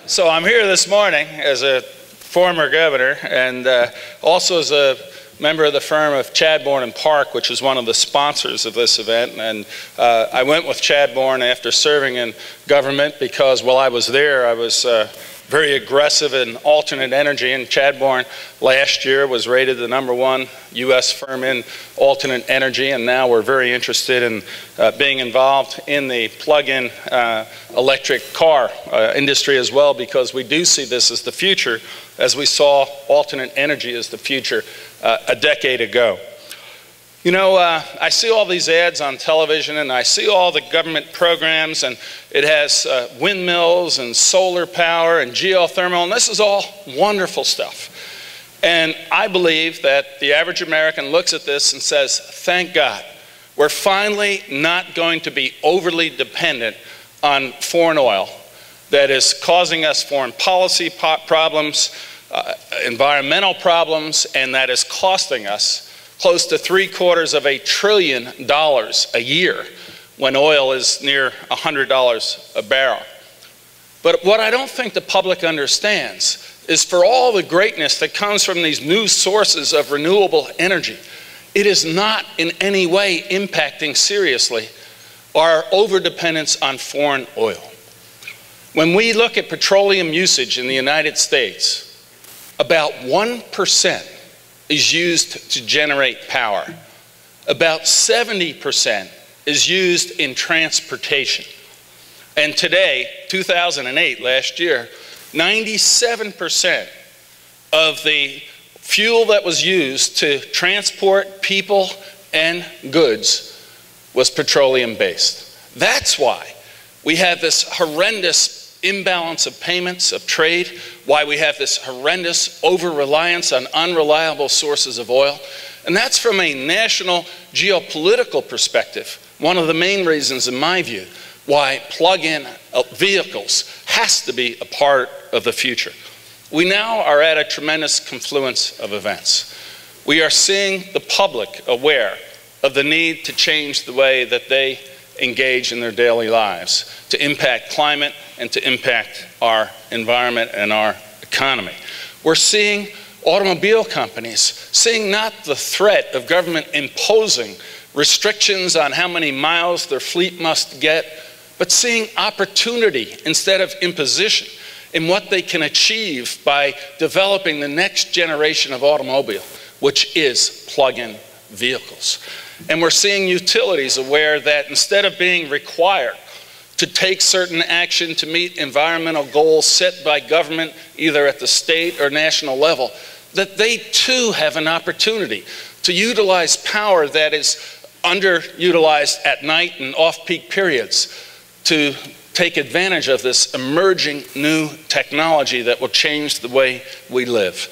So I'm here this morning as a former governor and also as a member of the firm of Chadbourne and Park, which is one of the sponsors of this event. And I went with Chadbourne after serving in government because while I was there, I was very aggressive in alternate energy. And Chadbourne last year was rated the #1 U.S. firm in alternate energy. And now we're very interested in being involved in the plug-in electric car industry as well, because we do see this as the future, as we saw alternate energy as the future a decade ago. You know, I see all these ads on television and I see all the government programs, and it has windmills and solar power and geothermal, and this is all wonderful stuff. And I believe that the average American looks at this and says, thank God, we're finally not going to be overly dependent on foreign oil that is causing us foreign policy problems, environmental problems, and that is costing us close to $750 billion a year when oil is near $100 a barrel. But what I don't think the public understands is for all the greatness that comes from these new sources of renewable energy, it is not in any way impacting seriously our overdependence on foreign oil. When we look at petroleum usage in the United States, about 1% is used to generate power. About 70% is used in transportation. And today, 2008, last year, 97% of the fuel that was used to transport people and goods was petroleum-based. That's why we have this horrendous imbalance of payments, of trade, why we have this horrendous over-reliance on unreliable sources of oil. And that's from a national geopolitical perspective, one of the main reasons, in my view, why plug-in vehicles has to be a part of the future. We now are at a tremendous confluence of events. We are seeing the public aware of the need to change the way that they engage in their daily lives, to impact climate and to impact our environment and our economy. We're seeing automobile companies seeing not the threat of government imposing restrictions on how many miles their fleet must get, but seeing opportunity instead of imposition in what they can achieve by developing the next generation of automobile, which is plug-in vehicles. And we're seeing utilities aware that instead of being required to take certain action to meet environmental goals set by government, either at the state or national level, that they too have an opportunity to utilize power that is underutilized at night and off-peak periods to take advantage of this emerging new technology that will change the way we live.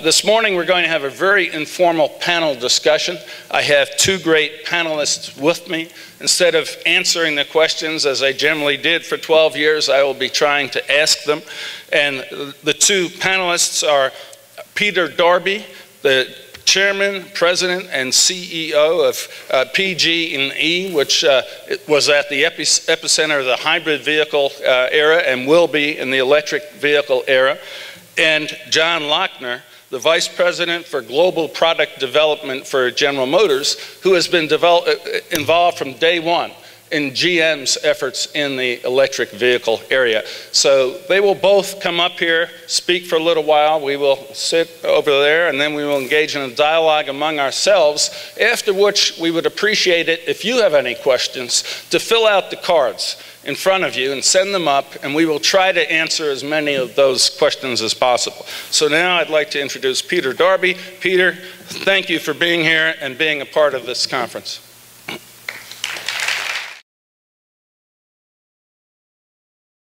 This morning we're going to have a very informal panel discussion. I have two great panelists with me. Instead of answering the questions as I generally did for 12 years, I will be trying to ask them. And the two panelists are Peter Darbee, the Chairman, President, and CEO of PG&E, which was at the epicenter of the hybrid vehicle era and will be in the electric vehicle era, and John Lauckner, the Vice President for Global Product Development for General Motors, who has been involved from day one in GM's efforts in the electric vehicle area. So they will both come up here, speak for a little while. We will sit over there, and then we will engage in a dialogue among ourselves, after which we would appreciate it if you have any questions to fill out the cards in front of you and send them up, and we will try to answer as many of those questions as possible. So now I'd like to introduce Peter Darbee. Peter, thank you for being here and being a part of this conference.